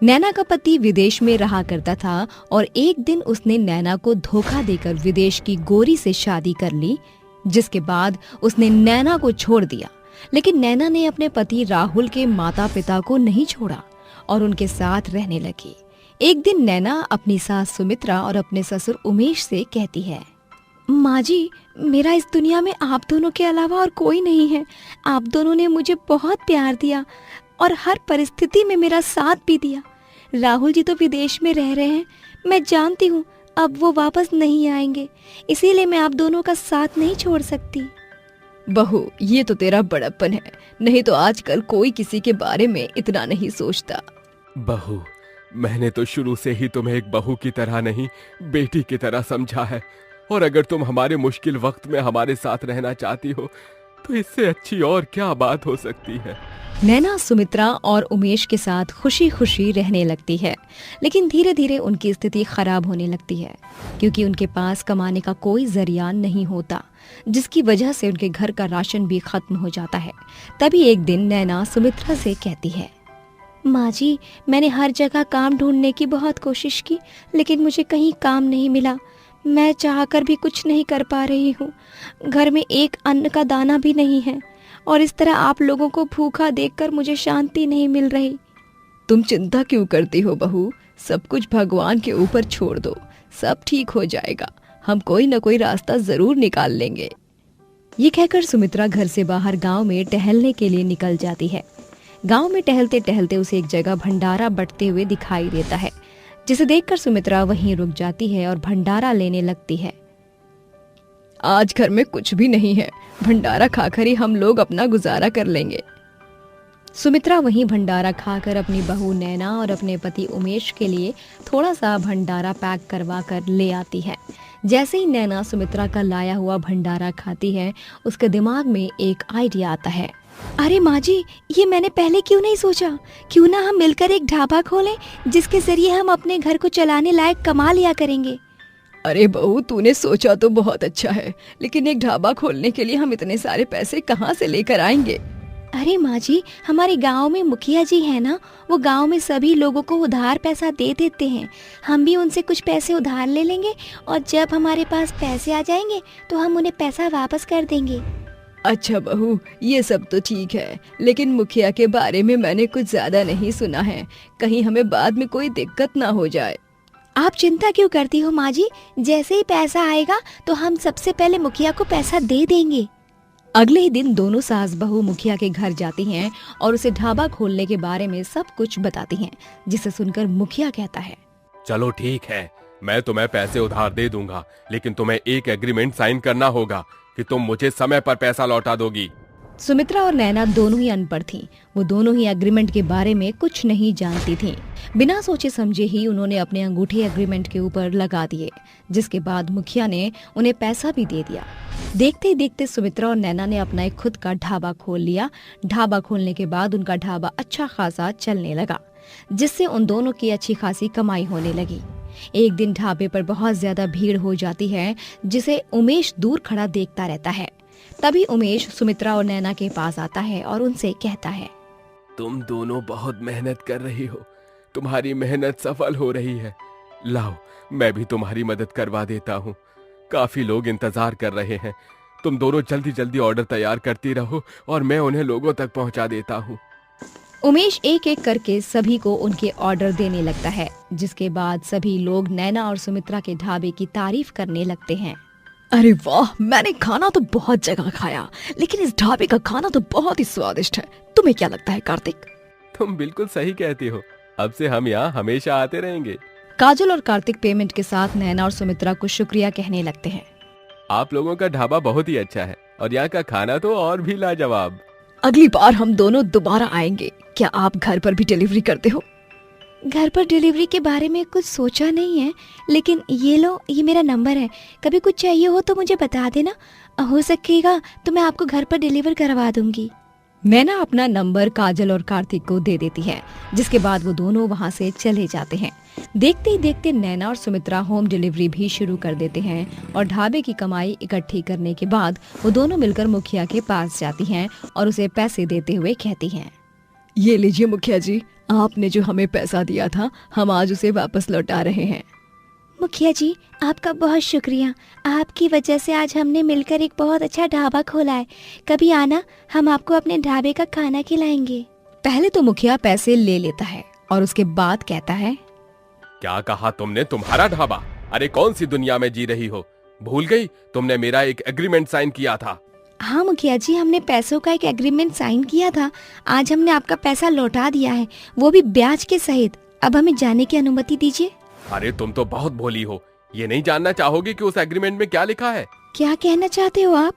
नैना का पति विदेश में रहा करता था और एक दिन उसने नैना को धोखा देकर विदेश की गोरी से शादी कर ली, जिसके बाद उसने नैना को छोड़ दिया। लेकिन नैना ने अपने पति राहुल के माता पिता को नहीं छोड़ा और उनके साथ रहने लगी। एक दिन नैना अपनी सास सुमित्रा और अपने ससुर उमेश से कहती है, माँ जी, मेरा इस दुनिया में आप दोनों के अलावा और कोई नहीं है। आप दोनों ने मुझे बहुत प्यार दिया और हर परिस्थिति में मेरा साथ भी दिया। राहुल जी तो विदेश में रह रहे हैं, मैं जानती हूँ अब वो वापस नहीं आएंगे, इसीलिए मैं आप दोनों का साथ नहीं छोड़ सकती। बहू, ये तो तेरा बड़प्पन है, नहीं तो आजकल कोई किसी के बारे में इतना नहीं सोचता। बहू, मैंने तो शुरू से ही तुम्हें एक बहू की तरह नहीं, बेटी की तरह समझा है, और अगर तुम हमारे मुश्किल वक्त में हमारे साथ रहना चाहती हो तो इससे अच्छी और क्या बात हो सकती है। नैना सुमित्रा और उमेश के साथ खुशी खुशी रहने लगती है, लेकिन धीरे धीरे उनकी स्थिति खराब होने लगती है क्योंकि उनके पास कमाने का कोई जरिया नहीं होता, जिसकी वजह से उनके घर का राशन भी खत्म हो जाता है। तभी एक दिन नैना सुमित्रा से कहती है, माँ जी, मैंने हर जगह काम ढूंढने की बहुत कोशिश की, लेकिन मुझे कहीं काम नहीं मिला। मैं चाहकर भी कुछ नहीं कर पा रही हूँ। घर में एक अन्न का दाना भी नहीं है और इस तरह आप लोगों को भूखा देखकर मुझे शांति नहीं मिल रही। तुम चिंता क्यों करती हो बहू, सब कुछ भगवान के ऊपर छोड़ दो, सब ठीक हो जाएगा। हम कोई न कोई रास्ता जरूर निकाल लेंगे। ये कहकर सुमित्रा घर से बाहर गांव में टहलने के लिए निकल जाती है। गांव में टहलते टहलते उसे एक जगह भंडारा बंटते हुए दिखाई देता है, जिसे देखकर सुमित्रा वहीं रुक जाती है और भंडारा लेने लगती है। आज घर में कुछ भी नहीं है, भंडारा खाकर ही हम लोग अपना गुजारा कर लेंगे। सुमित्रा वहीं भंडारा खाकर अपनी बहू नैना और अपने पति उमेश के लिए थोड़ा सा भंडारा पैक करवा कर ले आती है। जैसे ही नैना सुमित्रा का लाया हुआ भंडारा खाती है, उसके दिमाग में एक आइडिया आता है। अरे माँ जी, ये मैंने पहले क्यों नहीं सोचा? क्यों ना हम मिलकर एक ढाबा खोलें, जिसके जरिए हम अपने घर को चलाने लायक कमा लिया करेंगे। अरे बहू, तूने सोचा तो बहुत अच्छा है, लेकिन एक ढाबा खोलने के लिए हम इतने सारे पैसे कहाँ से लेकर आएंगे? अरे माँ जी, हमारे गांव में मुखिया जी है ना, वो गांव में सभी लोगों को उधार पैसा दे देते हैं। हम भी उनसे कुछ पैसे उधार ले लेंगे और जब हमारे पास पैसे आ जाएंगे तो हम उन्हें पैसा वापस कर देंगे। अच्छा बहू, ये सब तो ठीक है, लेकिन मुखिया के बारे में मैंने कुछ ज्यादा नहीं सुना है, कहीं हमें बाद में कोई दिक्कत ना हो जाए। आप चिंता क्यों करती हो माँ जी, जैसे ही पैसा आएगा तो हम सबसे पहले मुखिया को पैसा दे देंगे। अगले ही दिन दोनों सास बहू मुखिया के घर जाती हैं और उसे ढाबा खोलने के बारे में सब कुछ बताती हैं, जिसे सुनकर मुखिया कहता है, चलो ठीक है, मैं तुम्हें पैसे उधार दे दूंगा, लेकिन तुम्हें एक एग्रीमेंट साइन करना होगा कि तुम मुझे समय पर पैसा लौटा दोगी। सुमित्रा और नैना दोनों ही अनपढ़ थीं। वो दोनों ही एग्रीमेंट के बारे में कुछ नहीं जानती थीं। बिना सोचे समझे ही उन्होंने अपने अंगूठे एग्रीमेंट के ऊपर लगा दिए, जिसके बाद मुखिया ने उन्हें पैसा भी दे दिया। देखते ही देखते सुमित्रा और नैना ने अपना एक खुद का ढाबा खोल लिया। ढाबा खोलने के बाद उनका ढाबा अच्छा खासा चलने लगा, जिससे उन दोनों की अच्छी खासी कमाई होने लगी। एक दिन ढाबे पर बहुत ज्यादा भीड़ हो जाती है, जिसे उमेश दूर खड़ा देखता रहता है। तभी उमेश सुमित्रा और नैना के पास आता है और उनसे कहता है, तुम दोनों बहुत मेहनत कर रही हो, तुम्हारी मेहनत सफल हो रही है। लाओ, मैं भी तुम्हारी मदद करवा देता हूँ। काफी लोग इंतजार कर रहे हैं, तुम दोनों जल्दी जल्दी ऑर्डर तैयार करती रहो और मैं उन्हें लोगों तक पहुँचा देता हूँ। उमेश एक एक करके सभी को उनके ऑर्डर देने लगता है, जिसके बाद सभी लोग नैना और सुमित्रा के ढाबे की तारीफ करने लगते हैं। अरे वाह, मैंने खाना तो बहुत जगह खाया, लेकिन इस ढाबे का खाना तो बहुत ही स्वादिष्ट है। तुम्हें क्या लगता है कार्तिक? तुम बिल्कुल सही कहती हो, अब से हम यहाँ हमेशा आते रहेंगे। काजल और कार्तिक पेमेंट के साथ नैना और सुमित्रा को शुक्रिया कहने लगते हैं। आप लोगों का ढाबा बहुत ही अच्छा है और यहाँ का खाना तो और भी लाजवाब। अगली बार हम दोनों दोबारा आएंगे। क्या आप घर पर भी डिलीवरी करते हो? घर पर डिलीवरी के बारे में कुछ सोचा नहीं है, लेकिन ये लो, ये मेरा नंबर है, कभी कुछ चाहिए हो तो मुझे बता देना, हो सकेगा तो मैं आपको घर पर डिलीवर करवा दूंगी। नैना अपना नंबर काजल और कार्तिक को दे देती है, जिसके बाद वो दोनों वहाँ से चले जाते हैं। देखते ही देखते नैना और सुमित्रा होम डिलीवरी भी शुरू कर देते हैं और ढाबे की कमाई इकट्ठी करने के बाद वो दोनों मिलकर मुखिया के पास जाती हैं और उसे पैसे देते हुए कहती हैं, ये लीजिए मुखिया जी, आपने जो हमें पैसा दिया था हम आज उसे वापस लौटा रहे हैं। मुखिया जी, आपका बहुत शुक्रिया। आपकी वजह से आज हमने मिलकर एक बहुत अच्छा ढाबा खोला है। कभी आना, हम आपको अपने ढाबे का खाना खिलाएंगे। पहले तो मुखिया पैसे ले लेता है और उसके बाद कहता है, क्या कहा तुमने? तुम्हारा ढाबा? अरे कौन सी दुनिया में जी रही हो? भूल गई तुमने मेरा एक एग्रीमेंट साइन किया था। हाँ मुखिया जी, हमने पैसों का एक एग्रीमेंट साइन किया था। आज हमने आपका पैसा लौटा दिया है, वो भी ब्याज के सहित। अब हमें जाने की अनुमति दीजिए। अरे तुम तो बहुत भोली हो। ये नहीं जानना चाहोगे कि उस एग्रीमेंट में क्या लिखा है? क्या कहना चाहते हो आप?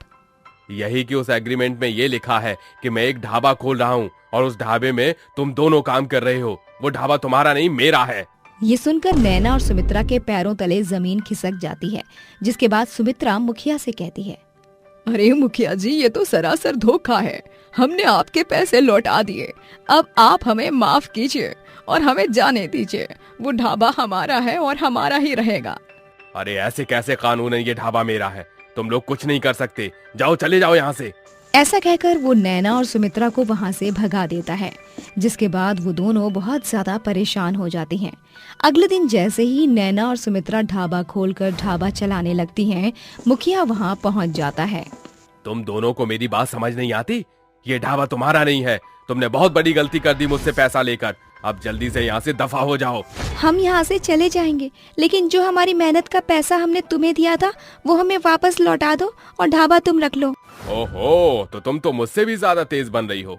यही कि उस एग्रीमेंट में ये लिखा है कि मैं एक ढाबा खोल रहा हूँ और उस ढाबे में तुम दोनों काम कर रहे हो। वो ढाबा तुम्हारा नहीं, मेरा है। ये सुनकर नैना और सुमित्रा के पैरों तले जमीन खिसक जाती है, जिसके बाद सुमित्रा मुखिया से कहती है, अरे मुखिया जी, ये तो सरासर धोखा है। हमने आपके पैसे लौटा दिए, अब आप हमें माफ कीजिए और हमें जाने दीजिए। वो ढाबा हमारा है और हमारा ही रहेगा। अरे ऐसे कैसे कानून है? ये ढाबा मेरा है, तुम लोग कुछ नहीं कर सकते। जाओ, चले जाओ यहाँ से। ऐसा कहकर वो नैना और सुमित्रा को वहाँ से भगा देता है, जिसके बाद वो दोनों बहुत ज्यादा परेशान हो जाती हैं। अगले दिन जैसे ही नैना और सुमित्रा ढाबा खोलकर ढाबा चलाने लगती हैं, मुखिया वहाँ पहुँच जाता है। तुम दोनों को मेरी बात समझ नहीं आती? ये ढाबा तुम्हारा नहीं है। तुमने बहुत बड़ी गलती कर दी मुझसे पैसा लेकर। अब जल्दी से यहाँ से दफा हो जाओ। हम यहाँ से चले जाएंगे, लेकिन जो हमारी मेहनत का पैसा हमने तुम्हें दिया था वो हमें वापस लौटा दो और ढाबा तुम रख लो। ओहो, तो तुम तो मुझसे भी ज्यादा तेज बन रही हो।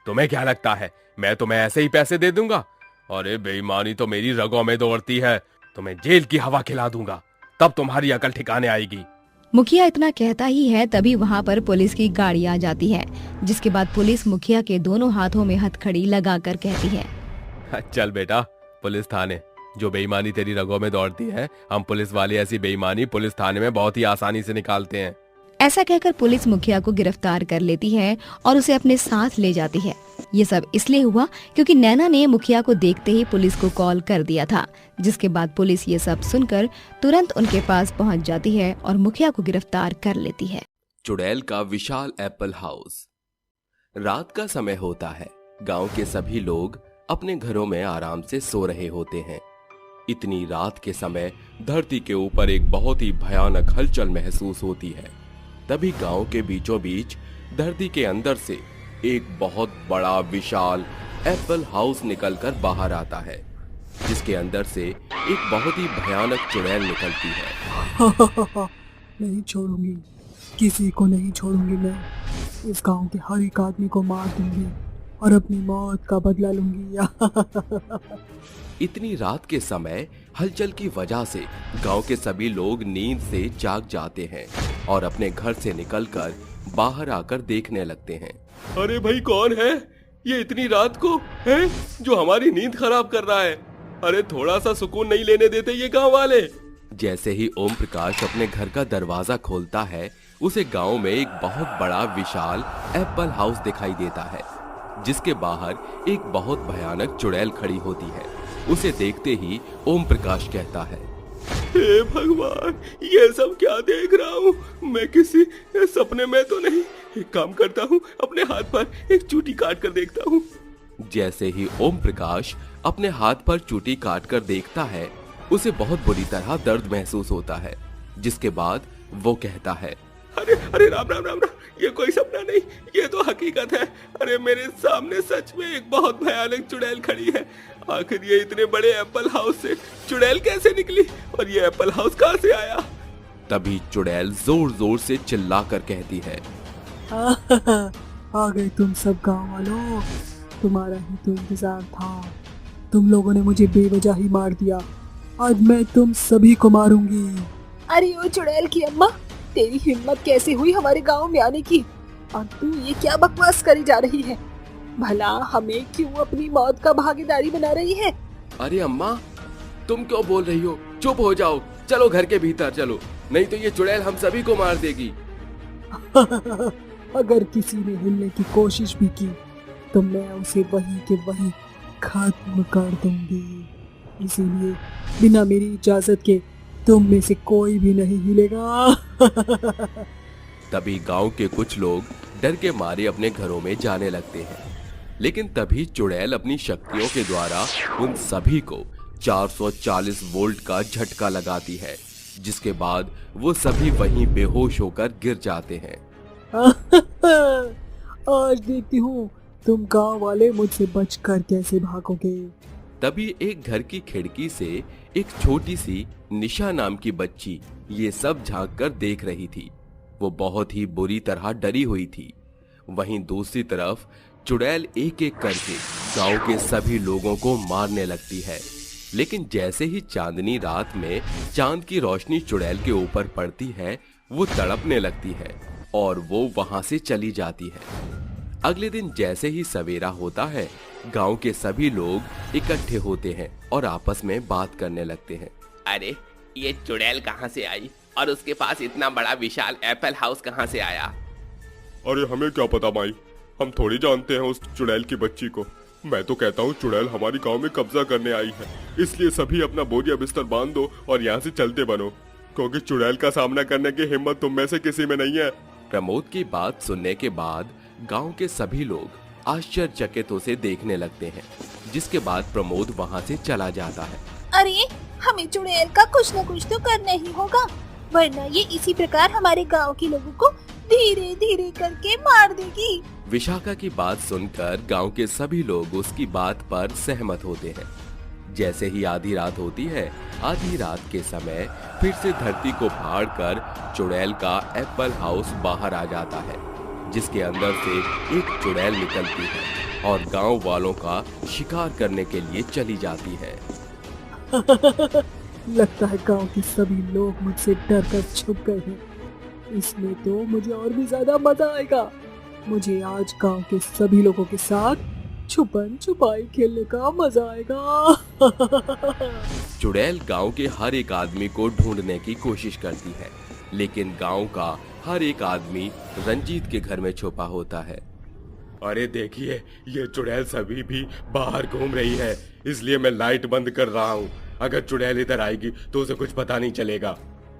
तुम्हें क्या लगता है मैं तुम्हें ऐसे ही पैसे दे दूंगा? अरे बेईमानी तो मेरी रगों में दौड़ती है। तुम्हें जेल की हवा खिला दूंगा, तब तुम्हारी अकल ठिकाने आएगी। मुखिया इतना कहता ही है, तभी वहाँ पर पुलिस की गाड़ी आ जाती है, जिसके बाद पुलिस मुखिया के दोनों हाथों में हथकड़ी लगाकर कहती है, चल बेटा पुलिस थाने। जो बेईमानी तेरी रगों में दौड़ती है, हम पुलिस वाले ऐसी बेईमानी पुलिस थाने में बहुत ही आसानी से निकालते हैं। ऐसा कहकर पुलिस मुखिया को गिरफ्तार कर लेती है और उसे अपने साथ ले जाती है। ये सब इसलिए हुआ क्योंकि नैना ने मुखिया को देखते ही पुलिस को कॉल कर दिया था, जिसके बाद पुलिस ये सब सुनकर तुरंत उनके पास पहुंच जाती है और मुखिया को गिरफ्तार कर लेती है। चुड़ैल का विशाल एप्पल हाउस। रात का समय होता है। गांव के सभी लोग अपने घरों में आराम से सो रहे होते हैं। इतनी रात के समय धरती के ऊपर एक बहुत ही भयानक हलचल महसूस होती है। तभी गांव के बीचों बीच धरती के अंदर से एक बहुत बड़ा विशाल एप्पल हाउस निकलकर बाहर आता है, जिसके अंदर से एक बहुत ही भयानक चुड़ैल निकलती है। नहीं छोड़ूंगी, किसी को नहीं छोड़ूंगी। मैं इस गांव के हर एक आदमी को मार दूंगी और अपनी मौत का बदला लूंगी। इतनी रात के समय हलचल की वजह से गांव के सभी लोग नींद से जाग जाते हैं और अपने घर से निकलकर बाहर आकर देखने लगते हैं। अरे भाई, कौन है ये इतनी रात को है जो हमारी नींद खराब कर रहा है? अरे थोड़ा सा सुकून नहीं लेने देते ये गांव वाले। जैसे ही ओम प्रकाश अपने घर का दरवाजा खोलता है, उसे गांव में एक बहुत बड़ा विशाल एप्पल हाउस दिखाई देता है, जिसके बाहर एक बहुत भयानक चुड़ैल खड़ी होती है। उसे देखते ही ओम प्रकाश कहता है, हे भगवान, ये सब क्या देख रहा हूँ? मैं किसी सपने में तो नहीं। एक काम करता हूँ, अपने हाथ पर एक चूटी काट कर देखता हूँ। जैसे ही ओम प्रकाश अपने हाथ पर चूटी काट कर देखता है, उसे बहुत बुरी तरह दर्द महसूस होता है, जिसके बाद वो कहता है, अरे अरे राम राम राम राम, ये कोई सपना नहीं, ये तो हकीकत है। अरे मेरे सामने सच में एक बहुत भयानक चुड़ैल खड़ी है। आखिर ये इतने बड़े एप्पल हाउस से चुड़ैल कैसे निकली और ये एप्पल हाउस कहाँ से आया? तभी चुड़ैल जोर जोर से चिल्लाकर कहती है, आ गए तुम सब गांव वालों, तुम्हारा ही तो इंतजार था। तुम लोगों ने मुझे बेवजह ही मार दिया, आज मैं तुम सभी को मारूंगी। अरे ओ चुड़ैल की अम्मा, तेरी हिम्मत कैसे हुई हमारे गांव में आने की? और तू ये क्या बकवास करी जा रही है? भला हमें क्यों अपनी मौत का भागीदारी बना रही है? अरे अम्मा, तुम क्यों बोल रही हो? चुप हो जाओ, चलो घर के भीतर चलो, नहीं तो ये चुड़ैल हम सभी को मार देगी। अगर किसी ने हिलने की कोशिश भी की तो मैं उसे वहीं के वहीं खत्म कर दूंगी। इसीलिए बिना मेरी इजाजत के तुम में से कोई भी नहीं हिलेगा। तभी गांव के कुछ लोग डर के मारे अपने घरों में जाने लगते हैं। लेकिन तभी चुड़ैल अपनी शक्तियों के द्वारा उन सभी को 440 वोल्ट का झटका लगाती है, जिसके बाद वो सभी वहीं बेहोश होकर गिर जाते हैं। आज देखती हूँ तुम गांव वाले मुझसे बचकर कैसे भागोगे। तभी एक घर की खिड़की से एक छोटी सी निशा नाम की बच्ची ये सब झांक कर देख रही थी। वो बहुत ही बुरी तरह डरी हुई थी। वहीं दूसरी तरफ चुड़ैल एक एक करके गांव के सभी लोगों को मारने लगती है। लेकिन जैसे ही चांदनी रात में चांद की रोशनी चुड़ैल के ऊपर पड़ती है, वो तड़पने लगती है और वो वहां से चली जाती है। अगले दिन जैसे ही सवेरा होता है, गांव के सभी लोग इकट्ठे होते हैं और आपस में बात करने लगते हैं। अरे ये चुड़ैल कहाँ से आई और उसके पास इतना बड़ा विशाल एप्पल हाउस कहाँ से आया? अरे हमें क्या पता माई, हम थोड़ी जानते हैं उस चुड़ैल की बच्ची को। मैं तो कहता हूँ चुड़ैल हमारी गांव में कब्जा करने आई है, इसलिए सभी अपना बोरिया बिस्तर बांध दो और यहाँ से चलते बनो, क्योंकि चुड़ैल का सामना करने की हिम्मत तुम में से किसी में नहीं है। प्रमोद की बात सुनने के बाद गांव के सभी लोग आश्चर्यचकित उसे देखने लगते हैं, जिसके बाद प्रमोद वहां से चला जाता है। अरे हमें चुड़ैल का कुछ न कुछ तो करना ही होगा, वरना ये इसी प्रकार हमारे गांव के लोगों को धीरे धीरे करके मार देगी। विशाखा की बात सुनकर गांव के सभी लोग उसकी बात पर सहमत होते हैं। जैसे ही आधी रात होती है, आधी रात के समय फिर से धरती को फाड़कर चुड़ैल का एप्पल हाउस बाहर आ जाता है, जिसके अंदर से एक चुड़ैल निकलती है और गांव वालों का शिकार करने के लिए चली जाती है। लगता है गांव के सभी लोग मुझसे डर कर छुप गए हैं। इसमें तो मुझे और भी ज्यादा मजा आएगा। मुझे आज गांव के सभी लोगों के साथ छुपन छुपाई खेलने का मजा आएगा। चुड़ैल गांव के हर एक आदमी को ढूंढने की कोशिश करती है, लेकिन गांव का हर एक आदमी रंजीत के घर में छुपा होता है। अरे देखिए, ये चुड़ैल सभी भी बाहर घूम रही है, इसलिए मैं लाइट बंद कर रहा हूँ। अगर चुड़ैल इधर आएगी तो उसे कुछ पता नहीं चलेगा।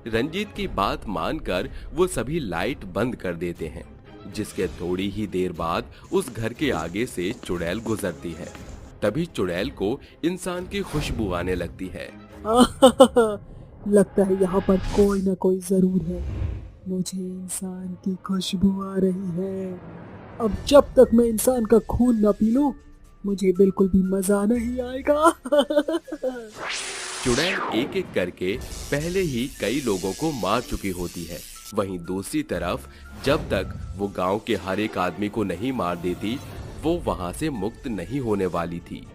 रंजीत की बात मानकर वो सभी लाइट बंद कर देते हैं, जिसके थोड़ी ही देर बाद उस घर के आगे से चुड़ैल गुजरती है। तभी चुड़ैल को इंसान की खुशबू आने लगती है। लगता है यहाँ पर कोई ना कोई जरूर है। मुझे इंसान की खुशबू आ रही है। अब जब तक मैं इंसान का खून न पी लूं, मुझे बिल्कुल भी मजा नहीं आएगा। चुड़ैल एक एक करके पहले ही कई लोगों को मार चुकी होती है। वहीं दूसरी तरफ जब तक वो गांव के हर एक आदमी को नहीं मार देती, वो वहां से मुक्त नहीं होने वाली थी।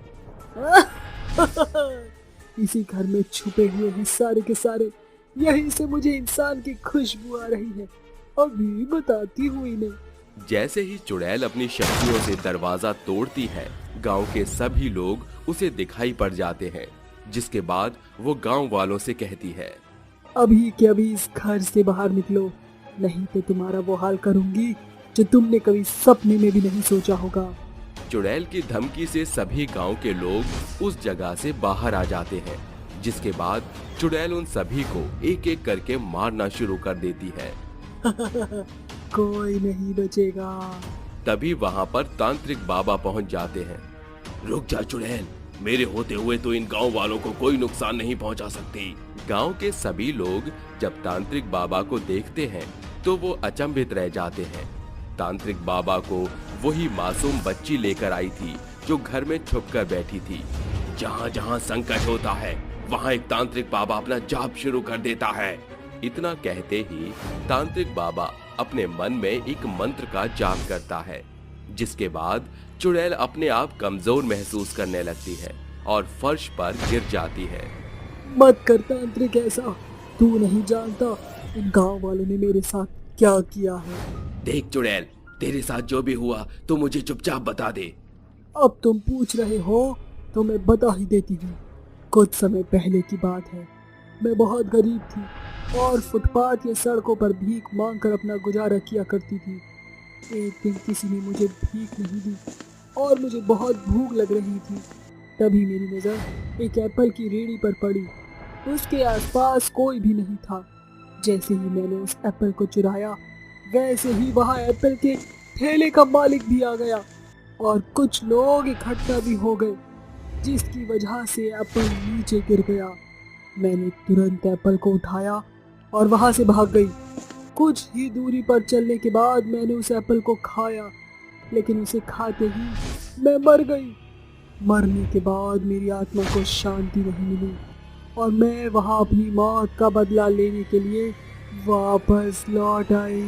इसी घर में छुपे हुए हैं सारे के सारे। यहीं से मुझे इंसान की खुशबू आ रही है। अभी बताती हूँ इन्हें। जैसे ही चुड़ैल अपनी शक्तियों से दरवाजा तोड़ती है, गांव के सभी लोग उसे दिखाई पड़ जाते हैं, जिसके बाद वो गांव वालों से कहती है, अभी के अभी इस घर से बाहर निकलो, नहीं तो तुम्हारा वो हाल करूंगी जो तुमने कभी सपने में भी नहीं सोचा होगा। चुड़ैल की धमकी से सभी गांव के लोग उस जगह से बाहर आ जाते हैं, जिसके बाद चुड़ैल उन सभी को एक एक करके मारना शुरू कर देती है। कोई नहीं बचेगा। तभी वहां पर तांत्रिक बाबा पहुंच जाते हैं। रुक जा चुड़ैल, मेरे होते हुए तो इन गांव वालों को कोई नुकसान नहीं पहुंचा सकती। गांव के सभी लोग जब तांत्रिक बाबा को देखते हैं तो वो अचंभित रह जाते हैं। तांत्रिक बाबा को वही मासूम बच्ची लेकर आई थी जो घर में छुपकर बैठी थी। जहाँ जहाँ संकट होता है वहाँ एक तांत्रिक बाबा अपना जाप शुरू कर देता है। इतना कहते ही तांत्रिक बाबा अपने मन में एक मंत्र का जाप करता है, जिसके बाद चुड़ैल अपने आप कमजोर महसूस करने लगती है और फर्श पर गिर जाती है। मत कर तांत्रिक ऐसा, तू नहीं जानता इन गांव वालों ने मेरे साथ क्या किया है। देख चुड़ैल, तेरे साथ जो भी हुआ तो मुझे चुपचाप बता दे। अब तुम पूछ रहे हो तो मैं बता ही देती हूँ। कुछ समय पहले की बात है। मैं बहुत गरीब थी और फुटपाथ या सड़कों पर भीख मांगकर अपना गुजारा किया करती थी। एक दिन किसी ने मुझे भीख नहीं दी और मुझे बहुत भूख लग रही थी। तभी मेरी नज़र एक एप्पल की रेहड़ी पर पड़ी। उसके आसपास कोई भी नहीं था। जैसे ही मैंने उस एप्पल को चुराया, वैसे ही वहाँ एप्पल के ठेले का मालिक भी आ गया और कुछ लोग इकट्ठा भी हो गए, जिसकी वजह से एप्पल नीचे गिर गया। मैंने तुरंत एप्पल को उठाया और वहाँ से भाग गई। कुछ ही दूरी पर चलने के बाद मैंने उस एप्पल को खाया, लेकिन उसे खाते ही मैं मर गई। मरने के बाद मेरी आत्मा को शांति नहीं मिली और मैं वहाँ अपनी मौत का बदला लेने के लिए वापस लौट आई।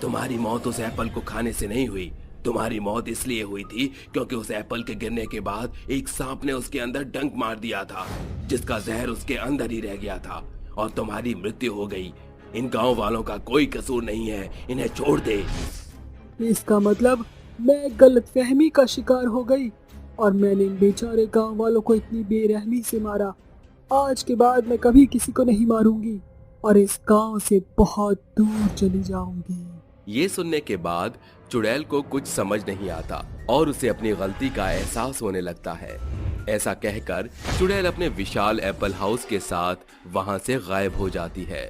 तुम्हारी मौत उस एप्पल को खाने से नहीं हुई। तुम्हारी मौत इसलिए हुई थी क्योंकि उस एप्पल के गिरने के बाद एक सांप ने उसके अंदर डंक मार दिया था, जिसका जहर उसके अंदर ही रह गया था और तुम्हारी मृत्यु हो गई। इन गांव वालों का कोई कसूर नहीं है, इन्हें छोड़ दे। इसका मतलब मैं गलतफहमी का शिकार हो गई और मैंने इन बेचारे गांव वालों को इतनी बेरहमी से मारा। आज के बाद मैं कभी किसी को नहीं मारूंगी और इस गांव से बहुत दूर चली जाऊंगी। ये सुनने के बाद चुड़ैल को कुछ समझ नहीं आता और उसे अपनी गलती का एहसास होने लगता है। ऐसा कहकर चुड़ैल अपने विशाल एप्पल हाउस के साथ वहां से गायब हो जाती है।